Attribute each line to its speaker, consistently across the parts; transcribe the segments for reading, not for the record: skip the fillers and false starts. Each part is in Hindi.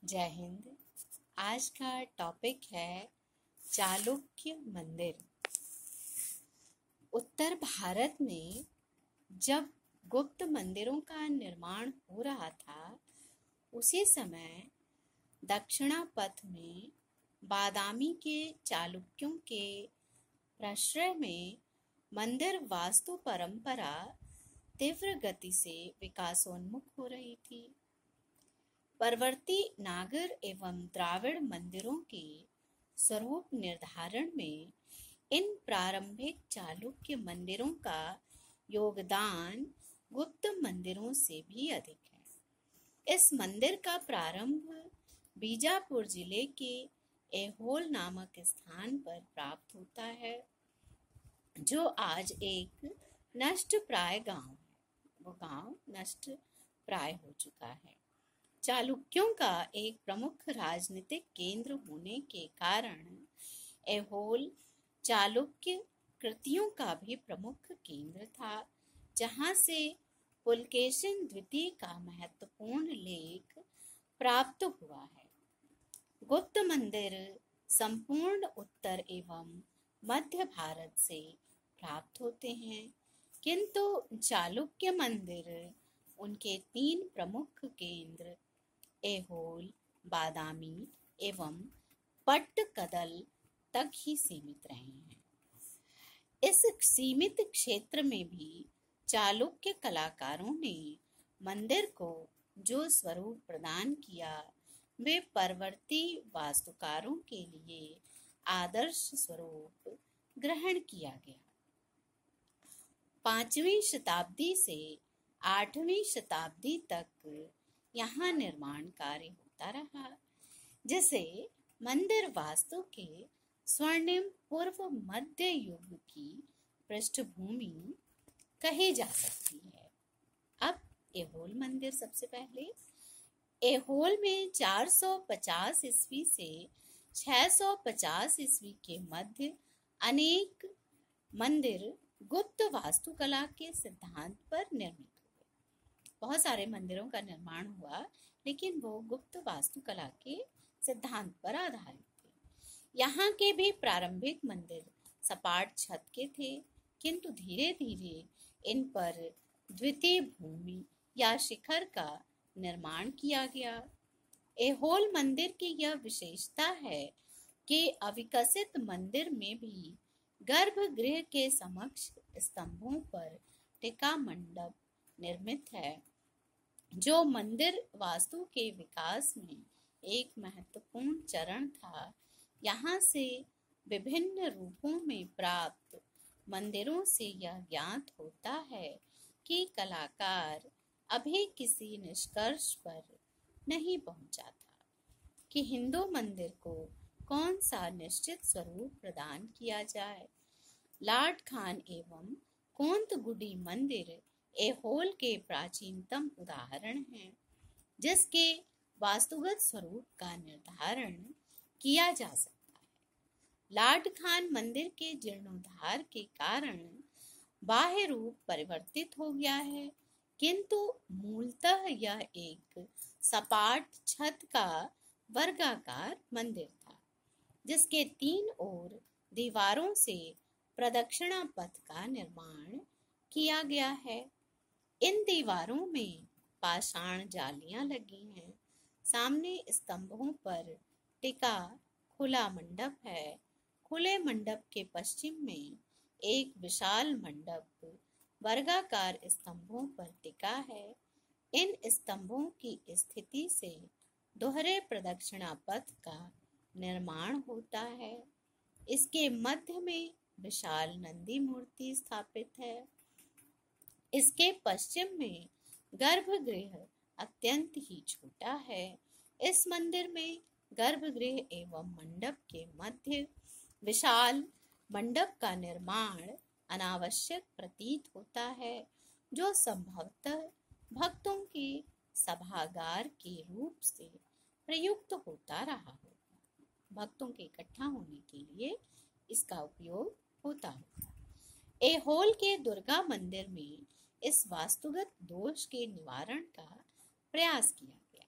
Speaker 1: जय हिंद। आज का टॉपिक है चालुक्य मंदिर। उत्तर भारत में जब गुप्त मंदिरों का निर्माण हो रहा था, उसी समय दक्षिणापथ में बादामी के चालुक्यों के प्रश्रय में मंदिर वास्तु परंपरा तीव्र गति से विकासोन्मुख हो रही थी। परवर्ती नागर एवं द्राविड़ मंदिरों के स्वरूप निर्धारण में इन प्रारंभिक चालुक्य मंदिरों का योगदान गुप्त मंदिरों से भी अधिक है। इस मंदिर का प्रारंभ बीजापुर जिले के ऐहोल नामक स्थान पर प्राप्त होता है, जो आज एक नष्ट प्राय गांव है। वो गांव नष्ट प्राय हो चुका है। चालुक्यों का एक प्रमुख राजनीतिक केंद्र होने के कारण ऐहोल चालुक्य कृतियों का भी प्रमुख केंद्र था, जहां से पुलकेशिन द्वितीय का महत्वपूर्ण लेख प्राप्त हुआ है। गुप्त मंदिर संपूर्ण उत्तर एवं मध्य भारत से प्राप्त होते हैं, किंतु चालुक्य मंदिर उनके 3 प्रमुख केंद्र ऐहोल, बादामी एवं पट्टकदल तक ही सीमित रहे हैं। इस सीमित क्षेत्र में भी चालुक्य कलाकारों ने मंदिर को जो स्वरूप प्रदान किया, वे परवर्ती वास्तुकारों के लिए आदर्श स्वरूप ग्रहण किया गया। 5वीं शताब्दी से 8वीं शताब्दी तक यहाँ निर्माण कार्य होता रहा, जिसे मंदिर वास्तु के स्वर्णिम पूर्व मध्य युग की पृष्ठभूमि कही जा सकती है। अब ऐहोल मंदिर सबसे पहले ऐहोल में 450 ईस्वी से 650 ईस्वी के मध्य अनेक मंदिर गुप्त वास्तुकला के सिद्धांत पर निर्मित। बहुत सारे मंदिरों का निर्माण हुआ, लेकिन वो गुप्त वास्तुकला के सिद्धांत पर आधारित थे। यहाँ के भी प्रारंभिक मंदिर सपाट छत के थे, किंतु धीरे धीरे इन पर द्वितीय भूमि या शिखर का निर्माण किया गया। ऐहोल मंदिर की यह विशेषता है कि अविकसित मंदिर में भी गर्भगृह के समक्ष स्तंभों पर टिका मंडप निर्मित है, जो मंदिर वास्तु के विकास में एक महत्वपूर्ण चरण था। यहाँ से विभिन्न रूपों में प्राप्त मंदिरों से यह ज्ञात होता है कि कलाकार अभी किसी निष्कर्ष पर नहीं पहुंचा था कि हिंदू मंदिर को कौन सा निश्चित स्वरूप प्रदान किया जाए। लाट खान एवं कोंतगुडी मंदिर ऐहोल के प्राचीनतम उदाहरण हैं, जिसके वास्तुगत स्वरूप का निर्धारण किया जा सकता है। लाट खान मंदिर के जीर्णोद्धार के कारण बाह्य रूप परिवर्तित हो गया है, किंतु मूलतः यह एक सपाट छत का वर्गाकार मंदिर था, जिसके 3 ओर दीवारों से प्रदक्षिणा पथ का निर्माण किया गया है। इन दीवारों में पाषाण जालियां लगी हैं। सामने स्तंभों पर टिका खुला मंडप है। खुले मंडप के पश्चिम में एक विशाल मंडप वर्गाकार स्तंभों पर टिका है। इन स्तंभों की स्थिति से दोहरे प्रदक्षिणा पथ का निर्माण होता है। इसके मध्य में विशाल नंदी मूर्ति स्थापित है। इसके पश्चिम में गर्भगृह अत्यंत ही छोटा है। इस मंदिर में गर्भगृह एवं मंडप के मध्य विशाल मंडप का निर्माण अनावश्यक प्रतीत होता है, जो संभवतः भक्तों के सभागार के रूप से प्रयुक्त होता रहा होगा। भक्तों के इकट्ठा होने के लिए इसका उपयोग होता होगा। ऐहोल के दुर्गा मंदिर में इस वास्तुगत दोष के निवारण का प्रयास किया गया,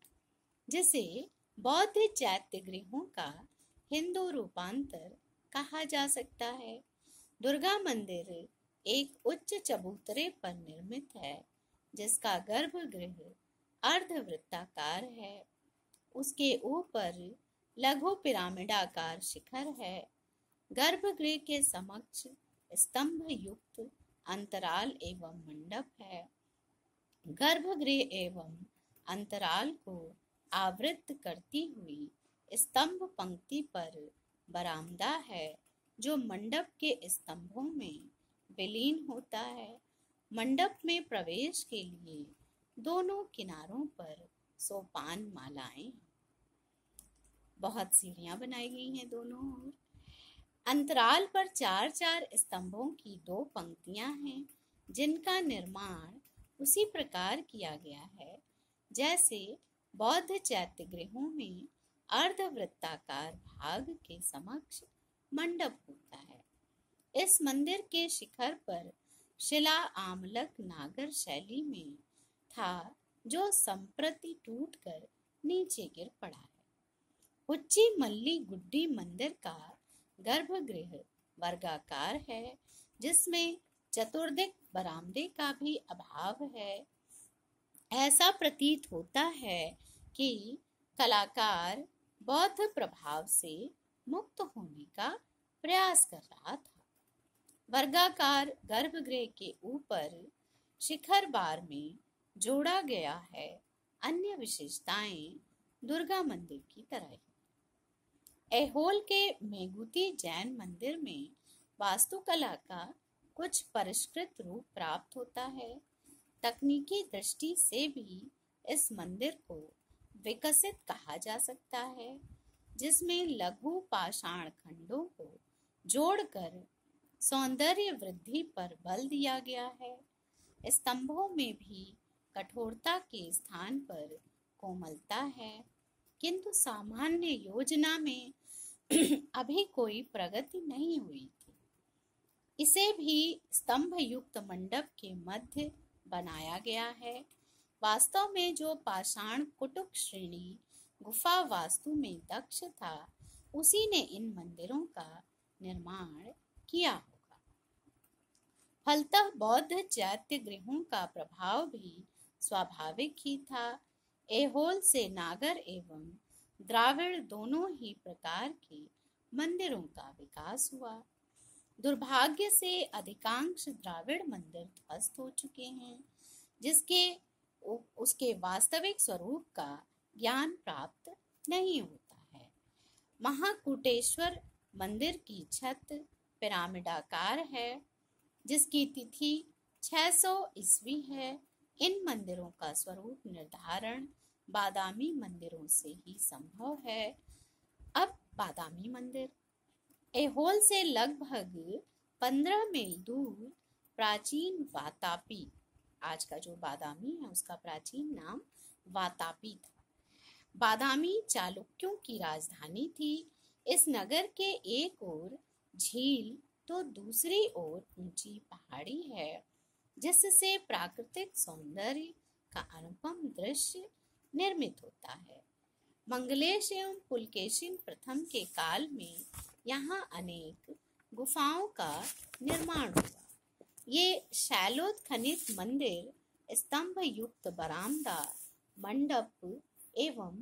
Speaker 1: जिसे बौद्ध चैत्यगृहों का हिंदू रूपांतर कहा जा सकता है। दुर्गा मंदिर एक उच्च चबूतरे पर निर्मित है, जिसका गर्भगृह अर्धवृत्ताकार है। उसके ऊपर लघु पिरामिडाकार शिखर है। गर्भगृह के समक्ष स्तंभ युक्त अंतराल एवं मंडप है। गर्भगृह एवं अंतराल को आवृत करती हुई स्तंभ पंक्ति पर बरामदा है, जो मंडप के स्तंभों में विलीन होता है। मंडप में प्रवेश के लिए दोनों किनारों पर सोपान मालाएं, बहुत सीढ़ियां बनाई गई हैं दोनों ओर। अंतराल पर चार चार स्तंभों की दो पंक्तियां हैं, जिनका निर्माण उसी प्रकार किया गया है जैसे बौद्ध चैत्यगृहों में अर्धवृत्ताकार भाग के समक्ष मंडप होता है। इस मंदिर के शिखर पर शिला आमलक नागर शैली में था, जो संप्रति टूटकर नीचे गिर पड़ा है। उच्ची मल्ली गुड्डी मंदिर का गर्भगृह वर्गाकार है, जिसमें चतुर्दिक बरामदे का भी अभाव है। ऐसा प्रतीत होता है कि कलाकार बौद्ध प्रभाव से मुक्त होने का प्रयास कर रहा था। वर्गाकार गर्भगृह के ऊपर शिखर बार में जोड़ा गया है अन्य विशेषताएं दुर्गा मंदिर की तरह ही। ऐहोल के मेगुती जैन मंदिर में वास्तुकला का कुछ परिष्कृत रूप प्राप्त होता है। तकनीकी दृष्टि से भी इस मंदिर को विकसित कहा जा सकता है, जिसमें लघु पाषाण खंडों को जोड़कर सौंदर्य वृद्धि पर बल दिया गया है। स्तंभों में भी कठोरता के स्थान पर कोमलता है, किंतु सामान्य योजना में अभी कोई प्रगति नहीं हुई थी। इसे भी स्तंभ युक्त मंडप के मध्य बनाया गया है। वास्तव में जो पाषाण कुटुक श्रेणी गुफा वास्तु में दक्ष था, उसी ने इन मंदिरों का निर्माण किया होगा। फलतः बौद्ध चैत्य गृहों का प्रभाव भी स्वाभाविक ही था। ऐहोल से नागर एवं द्राविड़ दोनों ही प्रकार के मंदिरों का विकास हुआ। दुर्भाग्य से अधिकांश द्राविड़ मंदिर ध्वस्त हो चुके हैं, जिसके उसके वास्तविक स्वरूप का ज्ञान प्राप्त नहीं होता है। महाकूटेश्वर मंदिर की छत पिरामिडाकार है, जिसकी तिथि 600 ईस्वी है। इन मंदिरों का स्वरूप निर्धारण बादामी मंदिरों से ही संभव है। अब बादामी मंदिर ऐहोल से लगभग 15 मील दूर प्राचीन वातापी, आज का जो बादामी है उसका प्राचीन नाम वातापी था। बादामी चालुक्यों की राजधानी थी। इस नगर के एक ओर झील तो दूसरी ओर ऊंची पहाड़ी है, जिससे प्राकृतिक सौंदर्य का अनुपम दृश्य निर्मित होता है। मंगलेश एवं पुलकेशिन प्रथम के काल में यहाँ अनेक गुफाओं का निर्माण हुआ। ये शैलोत्खनित मंदिर स्तंभ युक्त बरामदा, मंडप एवं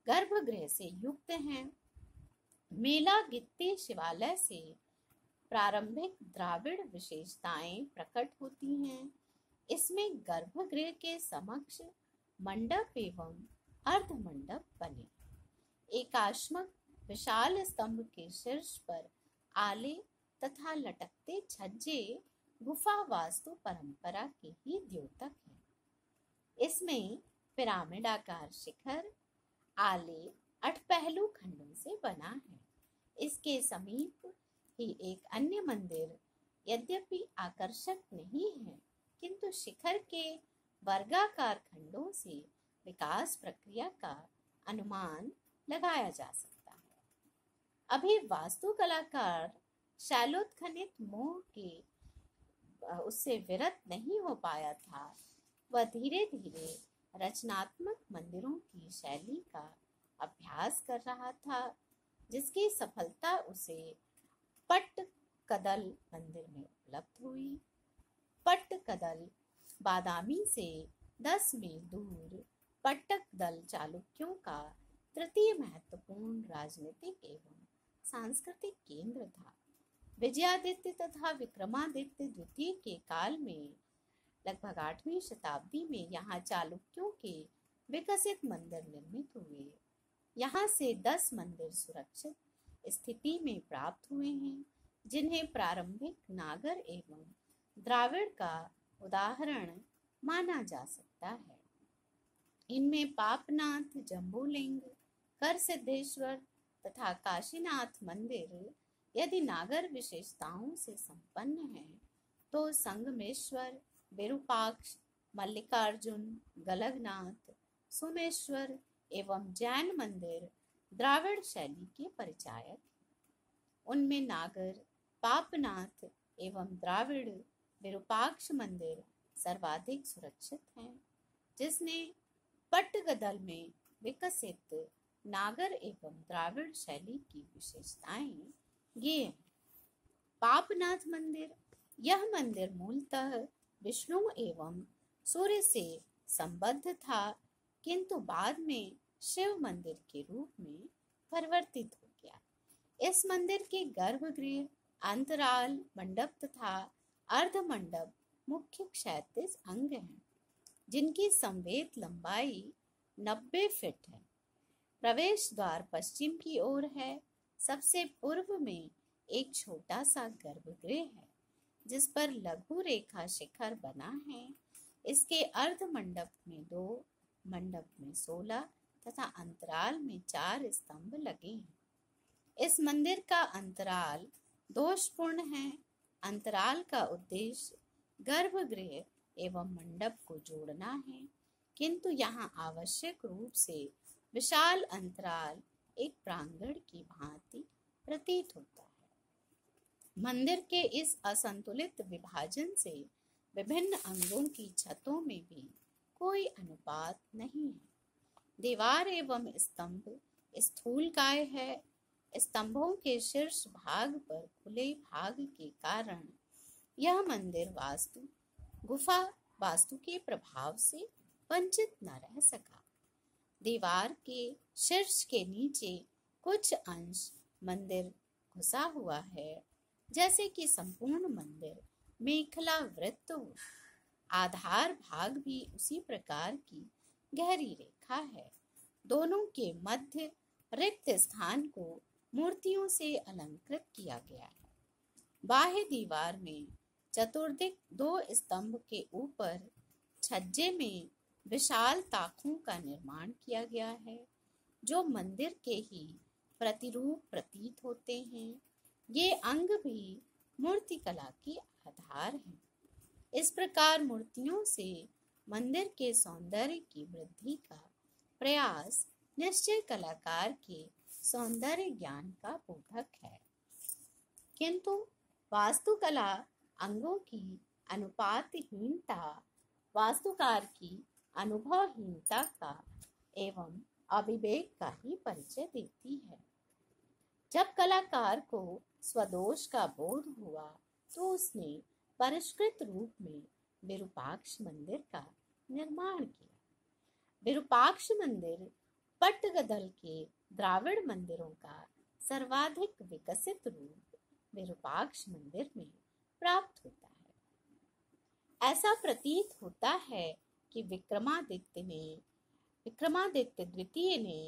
Speaker 1: गर्भगृह से युक्त हैं। मेला गित्ती शिवालय से प्रारंभिक द्राविड़ विशेषताएं प्रकट होती हैं। इसमें गर्भगृह के समक्ष मंडप एवं अर्धमंडप बने। एकाश्मक विशाल स्तंभ के शीर्ष पर आले तथा लटकते छज्जे गुफा वास्तु परंपरा के ही द्योतक हैं। इसमें पिरामिडाकार शिखर आले अठपहलू खंडों से बना है। इसके समीप ही एक अन्य मंदिर यद्यपि आकर्षक नहीं है, किंतु शिखर के वर्गाकार खंडों से विकास प्रक्रिया का अनुमान लगाया जा सकता है। अभी वास्तुकलाकार शैलोत्खनित मोह के उससे विरत नहीं हो पाया था। वह धीरे धीरे रचनात्मक मंदिरों की की शैली का अभ्यास कर रहा था, जिसकी सफलता उसे पट्टकदल मंदिर में उपलब्ध हुई। पट्टकदल बादामी से 10 मील दूर पट्टकदल चालुक्यों का तृतीय महत्वपूर्ण राजनीतिक एवं सांस्कृतिक केंद्र था। विजयादित्य तथा विक्रमादित्य द्वितीय के काल में लगभग 8वीं शताब्दी में यहाँ चालुक्यों के विकसित मंदिर निर्मित हुए। यहाँ से 10 मंदिर सुरक्षित स्थिति में प्राप्त हुए हैं, जिन्हें प्रारंभिक नागर एवं द्राविड़ का उदाहरण माना जा सकता है। इनमें पापनाथ, जम्बूलिंग, कर सिद्धेश्वर तथा काशीनाथ मंदिर यदि नागर विशेषताओं से संपन्न है, तो संगमेश्वर, विरूपाक्ष, मल्लिकार्जुन, गलगनाथ, सोमेश्वर एवं जैन मंदिर द्राविड़ शैली के परिचायक। उनमें नागर, पापनाथ एवं द्राविड़ विरूपाक्ष मंदिर सर्वाधिक सुरक्षित हैं, जिसने पट्टगदल में विकसित नागर एवं द्राविड़ शैली की विशेषताएं ये हैं। पापनाथ मंदिर, यह मंदिर मूलतः विष्णु एवं सूर्य से संबद्ध था, किंतु बाद में शिव मंदिर के रूप में परिवर्तित हो गया। इस मंदिर के गर्भगृह, अंतराल, मंडप तथा अर्ध मंडप मुख्य क्षैतिज अंग हैं, जिनकी संवेद लंबाई 90 फीट है। प्रवेश द्वार पश्चिम की ओर है। सबसे पूर्व में एक छोटा सा गर्भगृह है, जिस पर लघु रेखा शिखर बना है। इसके अर्ध मंडप में 2, मंडप में 16 तथा अंतराल में 4 स्तंभ लगे हैं। इस मंदिर का अंतराल दोषपूर्ण है। अंतराल का उद्देश्य गर्भगृह एवं मंडप को जोड़ना है, किंतु यहाँ आवश्यक रूप से विशाल अंतराल एक प्रांगण की भांति प्रतीत होता है। मंदिर के इस असंतुलित विभाजन से विभिन्न अंगों की छतों में भी कोई अनुपात नहीं है। दीवार एवं स्तंभ स्थूलकाय है। स्तंभों के शीर्ष भाग पर खुले भाग के कारण यह मंदिर गुफा वास्तु के प्रभाव से वंचित न रह सका। दीवार के शीर्ष के नीचे कुछ अंश मंदिर घुसा हुआ है, जैसे कि संपूर्ण मंदिर मेखला वृत्त हो। आधार भाग भी उसी प्रकार की गहरी रेखा है। दोनों के मध्य रिक्त स्थान को मूर्तियों से अलंकृत किया गया है। बाह्य दीवार में चतुर्दिक 2 स्तंभ के ऊपर छज्जे में विशाल ताकों का निर्माण किया गया है, जो मंदिर के ही प्रतिरूप प्रतीत होते हैं। ये अंग भी मूर्तिकला के आधार हैं। इस प्रकार मूर्तियों से मंदिर के सौंदर्य की वृद्धि का प्रयास निश्चय कलाकार के सौंदर्य ज्ञान का बोधक है, किंतु वास्तुकला अंगों की अनुपातहीनता वास्तुकार की अनुभवहीनता का एवं अविवेक का ही परिचय देती है। जब कलाकार को स्वदोष का बोध हुआ, तो उसने परिष्कृत रूप में विरूपाक्ष मंदिर का निर्माण किया। विरूपाक्ष मंदिर पट्टगदल के द्राविड़ मंदिरों का सर्वाधिक विकसित रूप विरूपाक्ष मंदिर में प्राप्त होता है। ऐसा प्रतीत होता है कि विक्रमादित्य द्वितीय ने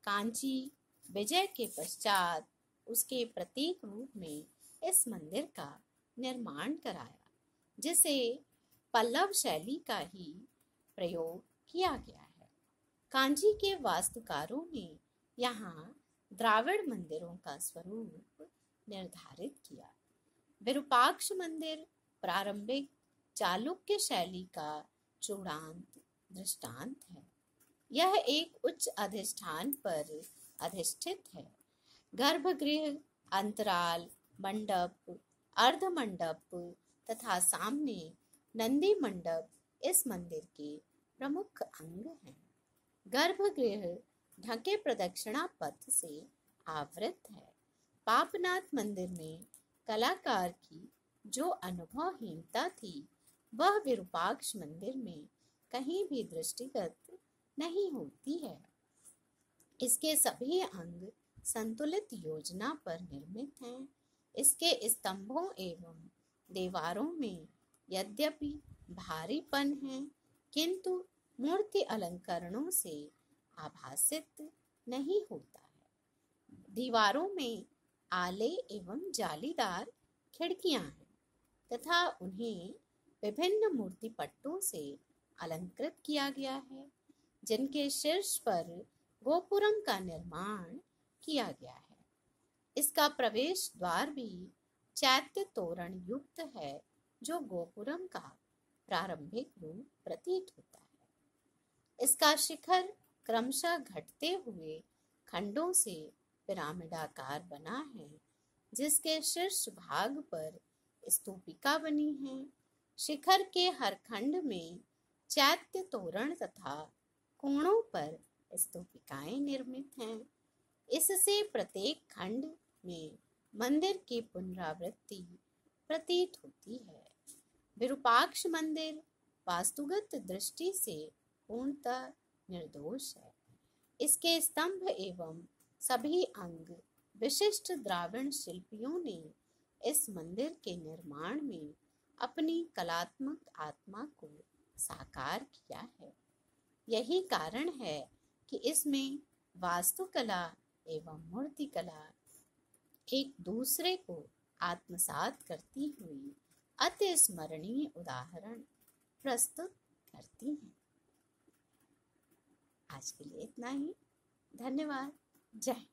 Speaker 1: कांची विजय के पश्चात उसके प्रतीक रूप में इस मंदिर का निर्माण कराया, जिसे पल्लव शैली का ही प्रयोग किया गया है। कांची के वास्तुकारों ने यहाँ द्राविड़ मंदिरों का स्वरूप निर्धारित किया। विरूपाक्ष मंदिर प्रारंभिक चालुक्य शैली का चूड़ांत दृष्टांत है। यह एक उच्च अधिष्ठान पर अधिष्ठित है। गर्भगृह, अंतराल, मंडप, अर्ध मंडप तथा सामने नंदी मंडप इस मंदिर के प्रमुख अंग हैं। गर्भगृह ढके प्रदक्षिणा पथ से आवृत है। पापनाथ मंदिर में कलाकार की जो अनुभवहीनता थी वह विरूपाक्ष मंदिर में कहीं भी दृष्टिगत नहीं होती है। इसके सभी अंग संतुलित योजना पर निर्मित हैं। इसके स्तंभों एवं दीवारों में यद्यपि भारीपन है किंतु मूर्ति अलंकरणों से आभासित नहीं होता है। दीवारों में आले एवं जालीदार खिड़कियां हैं तथा उन्हें विभिन्न मूर्ति पट्टों से अलंकृत किया गया है, जिनके शीर्ष पर गोपुरम का निर्माण किया गया है। इसका प्रवेश द्वार भी चैत्य तोरण युक्त है, जो गोपुरम का प्रारंभिक रूप प्रतीत होता है। इसका शिखर क्रमशः घटते हुए खंडों से पिरामिडाकार बना है, जिसके शीर्ष भाग पर स्तूपिका बनी है। शिखर के हर खंड में चैत्य तोरण तथा कोणों पर स्तूपिकाएं निर्मित हैं। इससे प्रत्येक खंड में मंदिर की पुनरावृत्ति प्रतीत होती है। विरूपाक्ष मंदिर वास्तुगत दृष्टि से पूर्णतः निर्दोष है। इसके स्तंभ एवं सभी अंग विशिष्ट द्राविड़ शिल्पियों ने इस मंदिर के निर्माण में अपनी कलात्मक आत्मा को साकार किया है। यही कारण है कि इसमें वास्तुकला एवं मूर्तिकला एक दूसरे को आत्मसात करती हुई अति स्मरणीय उदाहरण प्रस्तुत करती हैं। आज के लिए इतना ही। धन्यवाद। जय हिंद।